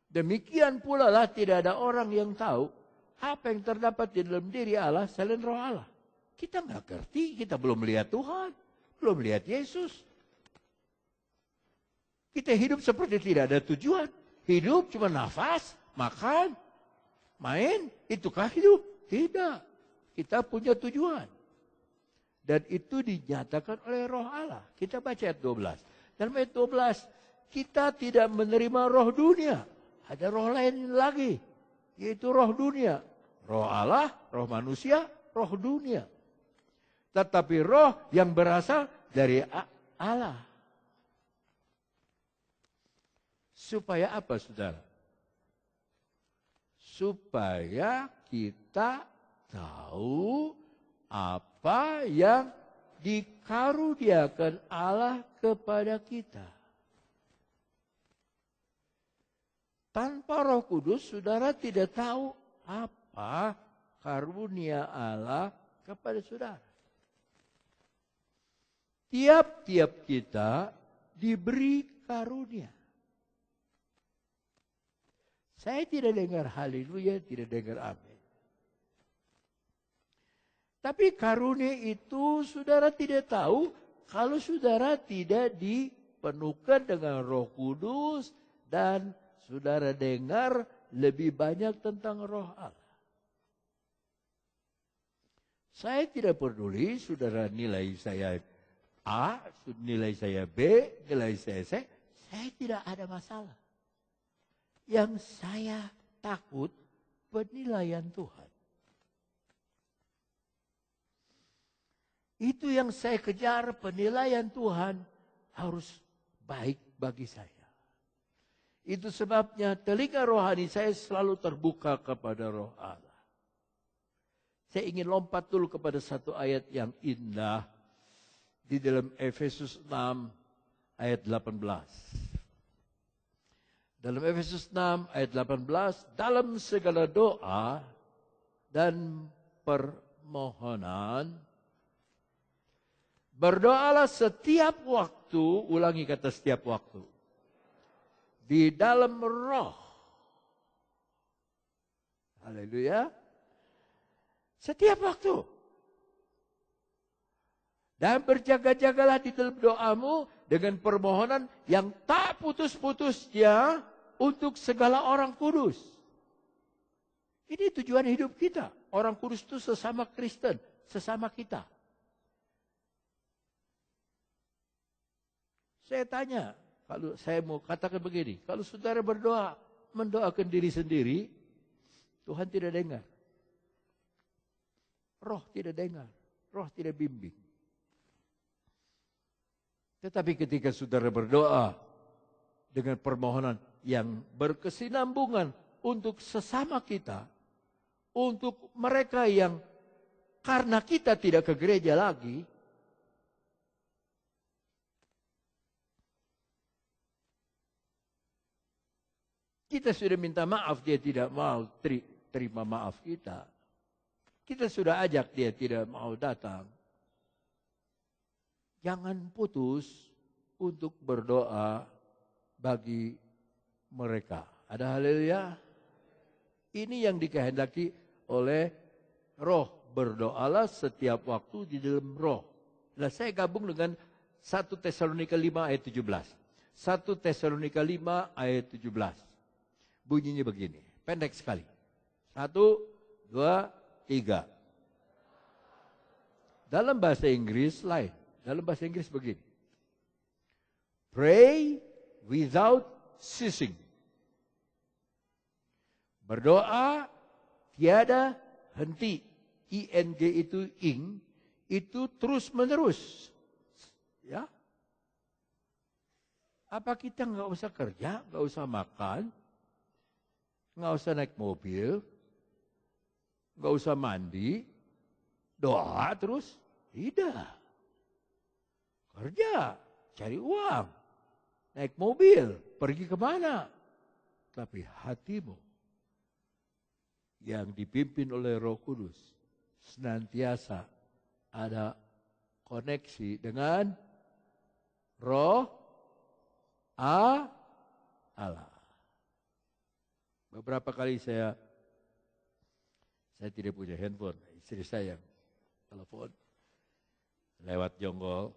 Demikian pula lah tidak ada orang yang tahu apa yang terdapat di dalam diri Allah selain roh Allah. Kita nggak ngerti, kita belum lihat Tuhan, belum lihat Yesus. Kita hidup seperti tidak ada tujuan. Hidup cuma nafas, makan, main, itukah hidup? Tidak. Kita punya tujuan. Dan itu dinyatakan oleh roh Allah. Kita baca ayat 12. Dalam ayat 12, kita tidak menerima roh dunia. Ada roh lain lagi, yaitu roh dunia. Roh Allah, roh manusia, roh dunia. Tetapi roh yang berasal dari Allah. Supaya apa, saudara? Supaya kita tahu apa yang dikaruniakan Allah kepada kita. Tanpa Roh Kudus, saudara tidak tahu apa karunia Allah kepada saudara. Tiap-tiap kita diberi karunia. Saya tidak dengar haleluya, tidak dengar amin. Tapi karunia itu saudara tidak tahu kalau saudara tidak dipenuhkan dengan Roh Kudus dan saudara dengar lebih banyak tentang roh Allah. Saya tidak peduli saudara nilai saya A, nilai saya B, nilai saya C. Saya tidak ada masalah. Yang saya takut penilaian Tuhan. Itu yang saya kejar, penilaian Tuhan harus baik bagi saya. Itu sebabnya telinga rohani saya selalu terbuka kepada roh Allah. Saya ingin lompat dulu kepada satu ayat yang indah di dalam Efesus 6 ayat 18. Dalam Efesus 6 ayat 18, dalam segala doa dan permohonan, berdoalah setiap waktu, ulangi kata setiap waktu. Di dalam roh. Haleluya. Setiap waktu. Dan berjaga-jagalah di dalam doamu dengan permohonan yang tak putus-putusnya untuk segala orang kudus. Ini tujuan hidup kita. Orang kudus itu sesama Kristen, sesama kita. Saya tanya, kalau saya mau katakan begini, kalau saudara berdoa, mendoakan diri sendiri, Tuhan tidak dengar. Roh tidak dengar, roh tidak bimbing. Tetapi ketika saudara berdoa dengan permohonan yang berkesinambungan untuk sesama kita, untuk mereka yang karena kita tidak ke gereja lagi, kita sudah minta maaf, dia tidak mau terima maaf kita. Kita sudah ajak, dia tidak mau datang. Jangan putus untuk berdoa bagi mereka. Ada haleluya? Ini yang dikehendaki oleh roh. Berdoalah setiap waktu di dalam roh. Nah, saya gabung dengan 1 Tesalonika 5 ayat 17. 1 Tesalonika 5 ayat 17. Bunyinya begini, pendek sekali. 1, 2, 3. Dalam bahasa Inggris lain. Dalam bahasa Inggris begini. Pray without ceasing. Berdoa tiada henti. ING itu ing, itu terus menerus. Ya. Apa kita nggak usah kerja, nggak usah makan, nggak usah naik mobil, nggak usah mandi, doa terus? Tidak. Kerja, cari uang, naik mobil, pergi kemana? Tapi hatimu yang dipimpin oleh Roh Kudus senantiasa ada koneksi dengan Roh Allah. Beberapa kali saya tidak punya handphone, istri saya yang telepon lewat jonggol.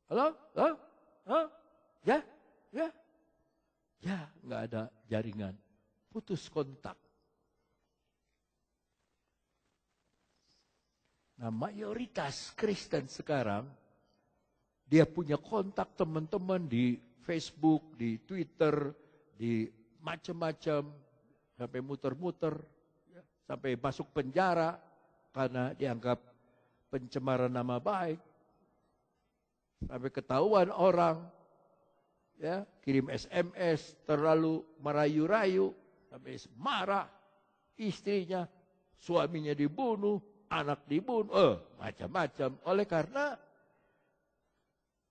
Halo, halo, halo, ya, nggak ada jaringan, putus kontak. Nah, mayoritas Kristen sekarang, dia punya kontak teman-teman di Facebook, di Twitter, di macam-macam, sampai muter-muter, sampai masuk penjara karena dianggap pencemaran nama baik. Sampai ketahuan orang, ya, kirim SMS terlalu merayu-rayu, sampai marah, istrinya, suaminya dibunuh, anak dibunuh, macam-macam. Oleh karena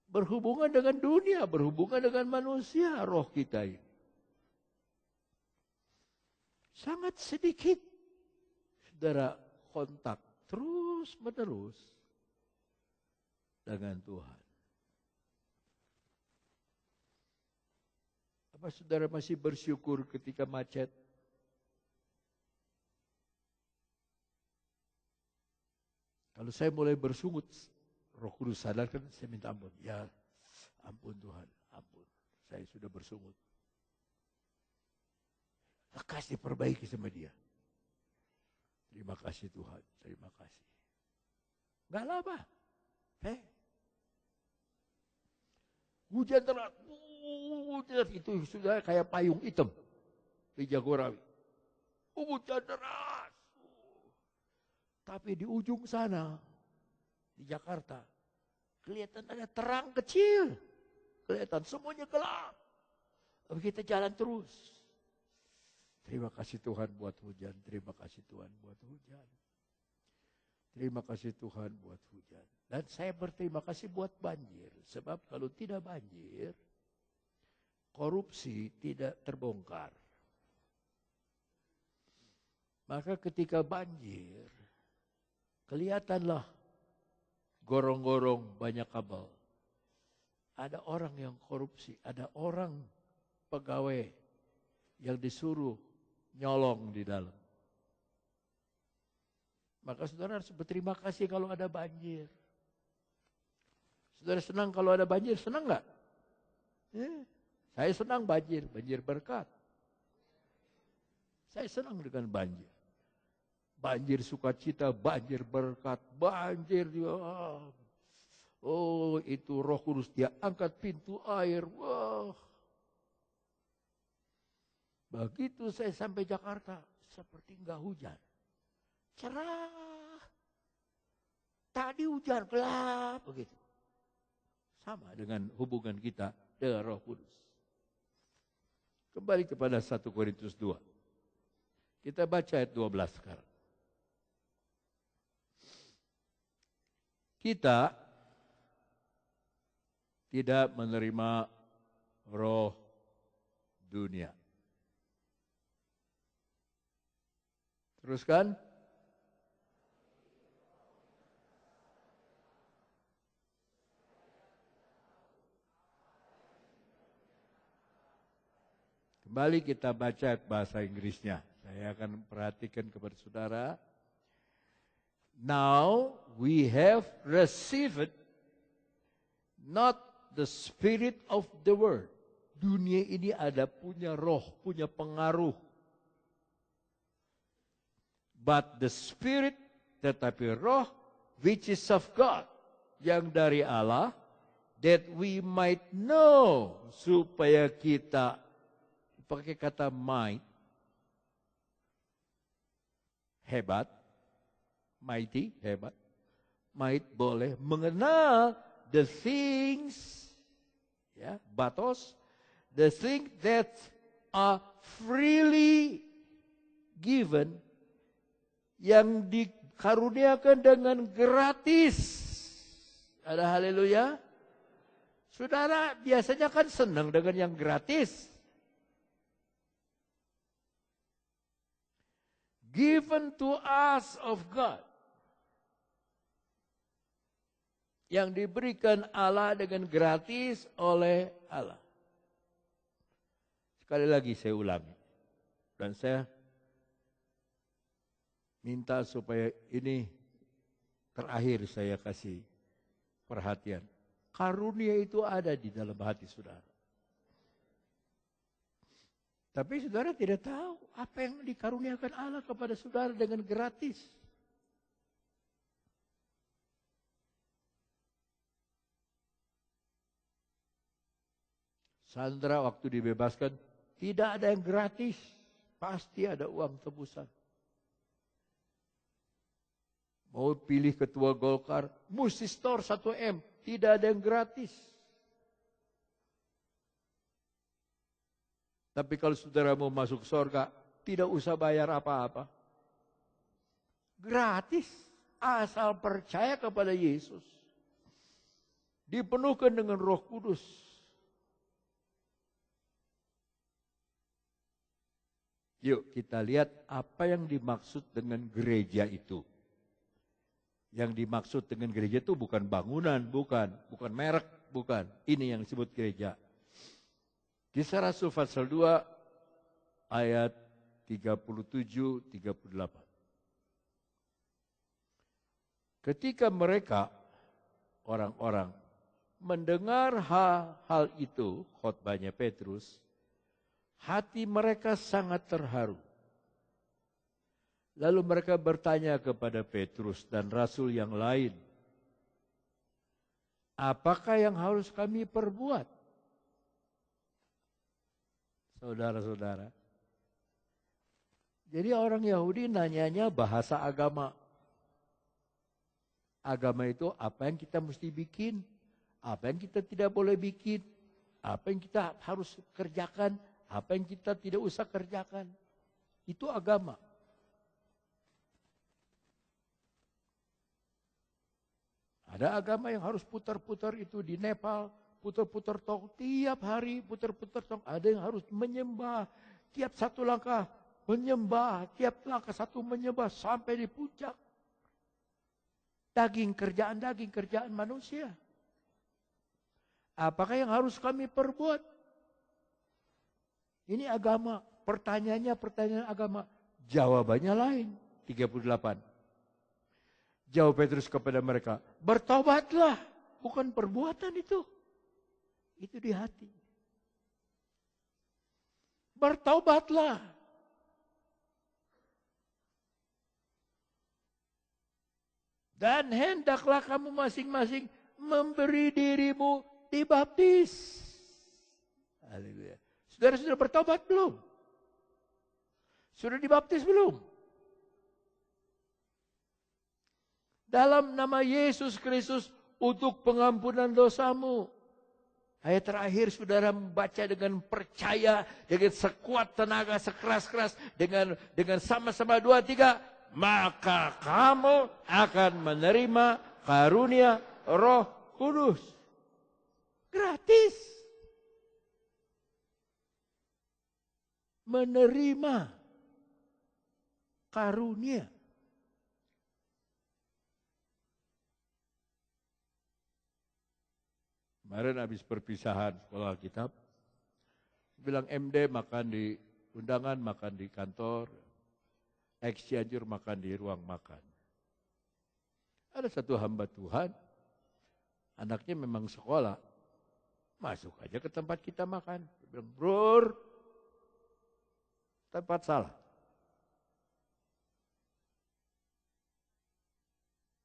berhubungan dengan dunia, berhubungan dengan manusia, roh kita ini. Sangat sedikit, saudara, kontak terus-menerus dengan Tuhan. Apa saudara masih bersyukur ketika macet? Kalau saya mulai bersungut, Roh Kudus sadarkan, saya minta ampun. Ya, ampun Tuhan, ampun. Saya sudah bersungut. Lekas diperbaiki sama dia. Terima kasih Tuhan, terima kasih. Enggak lama. Hujan deras. Hujan itu sudah kayak payung hitam di Jagorawi. Hujan deras. Tapi di ujung sana, di Jakarta, kelihatan ada terang kecil. Kelihatan semuanya gelap. Tapi kita jalan terus. Terima kasih Tuhan buat hujan. Terima kasih Tuhan buat hujan. Terima kasih Tuhan buat hujan. Dan saya berterima kasih buat banjir. Sebab kalau tidak banjir, korupsi tidak terbongkar. Maka ketika banjir, kelihatanlah gorong-gorong banyak kabel. Ada orang yang korupsi, ada orang pegawai yang disuruh nyolong di dalam. Maka saudara harus berterima kasih kalau ada banjir. Saudara senang kalau ada banjir, senang enggak? Saya senang banjir, banjir berkat. Saya senang dengan banjir. Banjir sukacita, banjir berkat, banjir dia. Oh, itu Roh Kudus, dia angkat pintu air. Wah. Begitu saya sampai Jakarta, seperti enggak hujan. Cerah. Tadi hujan gelap begitu. Sama dengan hubungan kita dengan Roh Kudus. Kembali kepada 1 Korintus 2. Kita baca ayat 12 sekarang. Kita tidak menerima roh dunia. Teruskan. Kembali kita baca bahasa Inggrisnya. Saya akan perhatikan kepada saudara. Now we have received not the spirit of the world. Dunia ini ada punya roh, punya pengaruh. But the spirit, tetapi roh, which is of God, yang dari Allah, that we might know, supaya kita, pakai kata might, hebat, mighty, hebat, might boleh mengenal the things, ya, batos, the things that are freely given, yang dikaruniakan dengan gratis. Ada haleluya. Saudara biasanya kan senang dengan yang gratis. Given to us of God. Yang diberikan Allah dengan gratis oleh Allah. Sekali lagi saya ulangi. Dan saya minta supaya ini terakhir saya kasih perhatian. Karunia itu ada di dalam hati saudara. Tapi saudara tidak tahu apa yang dikaruniakan Allah kepada saudara dengan gratis. Sandra waktu dibebaskan, tidak ada yang gratis. Pasti ada uang tebusan. Mau pilih ketua Golkar, mesti store 1 M. Tidak ada yang gratis. Tapi kalau saudara mau masuk surga, tidak usah bayar apa-apa. Gratis. Asal percaya kepada Yesus. Dipenuhkan dengan Roh Kudus. Yuk kita lihat apa yang dimaksud dengan gereja itu. Yang dimaksud dengan gereja itu bukan bangunan, bukan merek, bukan. Ini yang disebut gereja. Kisah Rasul pasal 2 ayat 37-38. Ketika mereka, orang-orang, mendengar hal itu, khotbahnya Petrus, hati mereka sangat terharu. Lalu mereka bertanya kepada Petrus dan Rasul yang lain, apakah yang harus kami perbuat? Saudara-saudara, jadi orang Yahudi nanyanya bahasa agama. Agama itu apa yang kita mesti bikin, apa yang kita tidak boleh bikin, apa yang kita harus kerjakan, apa yang kita tidak usah kerjakan. Itu agama. Ada agama yang harus putar-putar itu di Nepal, putar-putar tong tiap hari, putar-putar tong. Ada yang harus menyembah tiap satu langkah, menyembah tiap langkah satu menyembah sampai di puncak. Daging kerjaan manusia. Apakah yang harus kami perbuat? Ini agama. Pertanyaannya pertanyaan agama. Jawabannya lain. 38. Jawab Petrus kepada mereka, bertobatlah. Bukan perbuatan itu. Itu di hati. Bertobatlah. Dan hendaklah kamu masing-masing memberi dirimu dibaptis. Haleluya. Saudara sudah bertobat belum? Sudah dibaptis belum? Dalam nama Yesus Kristus untuk pengampunan dosamu. Ayat terakhir saudara membaca dengan percaya, dengan sekuat tenaga, sekeras-keras, dengan sama-sama 2, 3. Maka kamu akan menerima karunia Roh Kudus. Gratis. Menerima karunia. Kemarin habis perpisahan sekolah Alkitab, bilang MD makan di undangan, makan di kantor, Cianjur makan di ruang makan. Ada satu hamba Tuhan, anaknya memang sekolah, masuk aja ke tempat kita makan. Dia bilang, bro, tempat salah.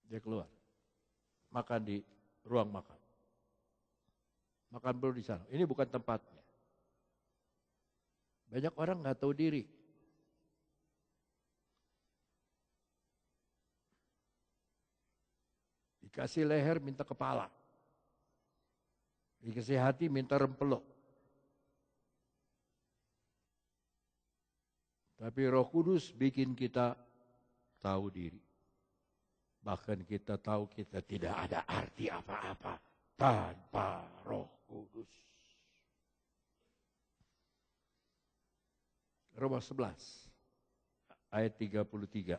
Dia keluar, makan di ruang makan. Makan bro di sana. Ini bukan tempatnya. Banyak orang nggak tahu diri. Dikasih leher minta kepala. Dikasih hati minta rempelok. Tapi Roh Kudus bikin kita tahu diri. Bahkan kita tahu kita tidak ada arti apa-apa tanpa Roh Kudus. Roma 11 ayat 33.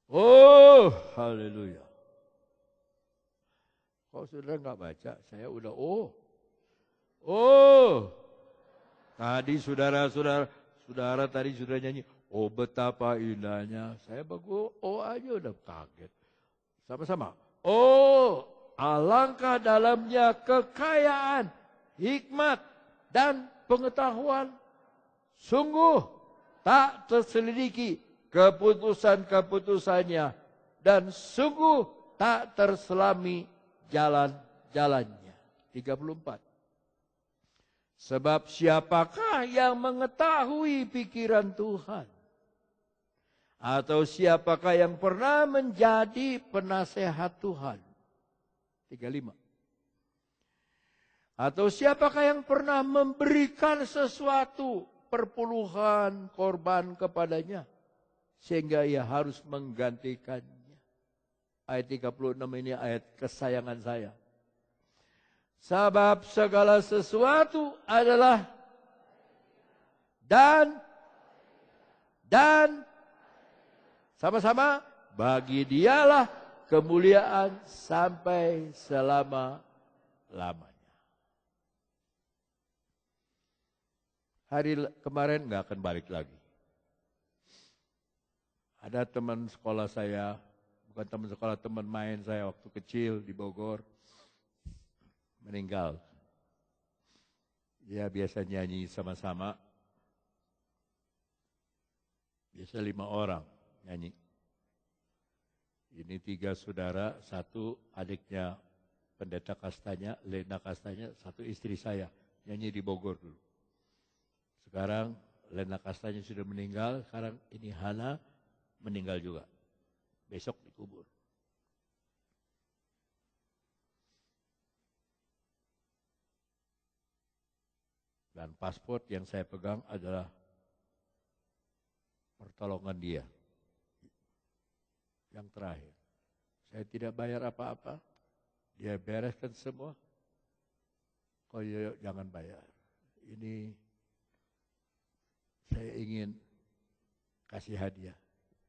Oh, haleluya. Kalau saudara nggak baca, saya udah oh. Tadi saudara tadi sudah nyanyi, oh betapa indahnya. Saya bagus, oh aja udah kaget. Sama-sama. Oh, alangkah dalamnya kekayaan, hikmat, dan pengetahuan. Sungguh tak terselidiki keputusan-keputusannya, dan sungguh tak terselami jalan-jalannya. 34. Sebab siapakah yang mengetahui pikiran Tuhan? Atau siapakah yang pernah menjadi penasehat Tuhan? 35. Atau siapakah yang pernah memberikan sesuatu perpuluhan korban kepadanya, sehingga ia harus menggantikannya? Ayat 36 ini ayat kesayangan saya. Sebab segala sesuatu adalah dan sama-sama bagi dialah kemuliaan sampai selama-lamanya. Hari kemarin nggak akan balik lagi. Ada teman sekolah saya, bukan teman sekolah, teman main saya waktu kecil di Bogor, meninggal. Ya biasa nyanyi sama-sama. Biasa 5 orang nyanyi. Ini 3 saudara, 1 adiknya pendeta kastanya, Lena kastanya, 1 istri saya. Nyanyi di Bogor dulu. Sekarang Lena kastanya sudah meninggal, sekarang ini Hana meninggal juga. Besok dikubur. Dan paspor yang saya pegang adalah pertolongan dia. Yang terakhir. Saya tidak bayar apa-apa. Dia bereskan semua. Kau jangan bayar. Ini saya ingin kasih hadiah.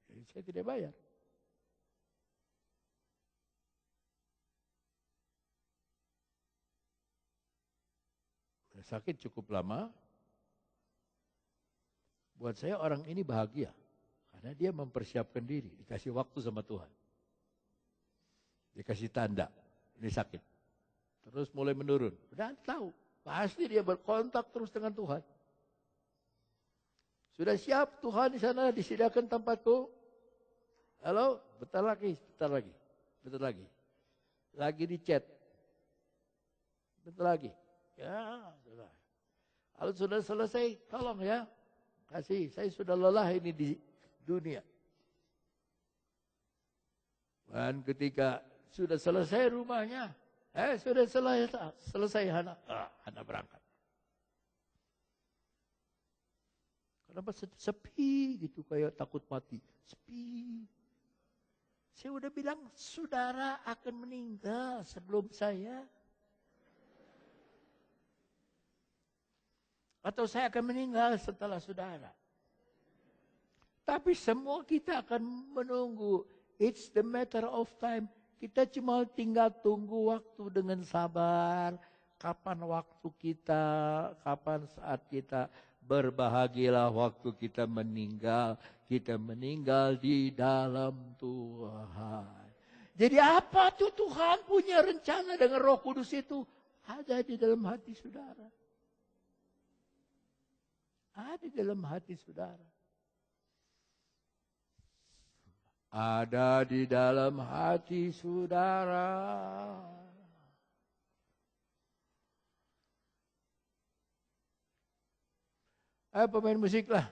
Jadi saya tidak bayar. Sakit cukup lama. Buat saya orang ini bahagia. Karena dia mempersiapkan diri. Dikasih waktu sama Tuhan. Dikasih tanda. Ini sakit. Terus mulai menurun. Udah tahu. Pasti dia berkontak terus dengan Tuhan. Sudah siap Tuhan di sana disediakan tempatku. Halo, bentar lagi. Lagi di chat. Bentar lagi. Ya, sudah. Kalau sudah selesai, tolong ya. Kasih, saya sudah lelah ini di dunia. Dan ketika sudah selesai rumahnya, sudah selesai Hana. Hana berangkat. Kenapa sepi gitu, kayak takut mati. Sepi. Saya udah bilang, saudara akan meninggal sebelum saya. Atau saya akan meninggal setelah saudara. Tapi semua kita akan menunggu. It's the matter of time. Kita cuma tinggal tunggu waktu dengan sabar. Kapan waktu kita, kapan saat kita. Berbahagialah waktu kita meninggal. Kita meninggal di dalam Tuhan. Jadi apa tuh Tuhan punya rencana dengan Roh Kudus itu? Ada di dalam hati saudara. Ada dalam hati saudara. Ada di dalam hati saudara. Ayo pemain musik lah.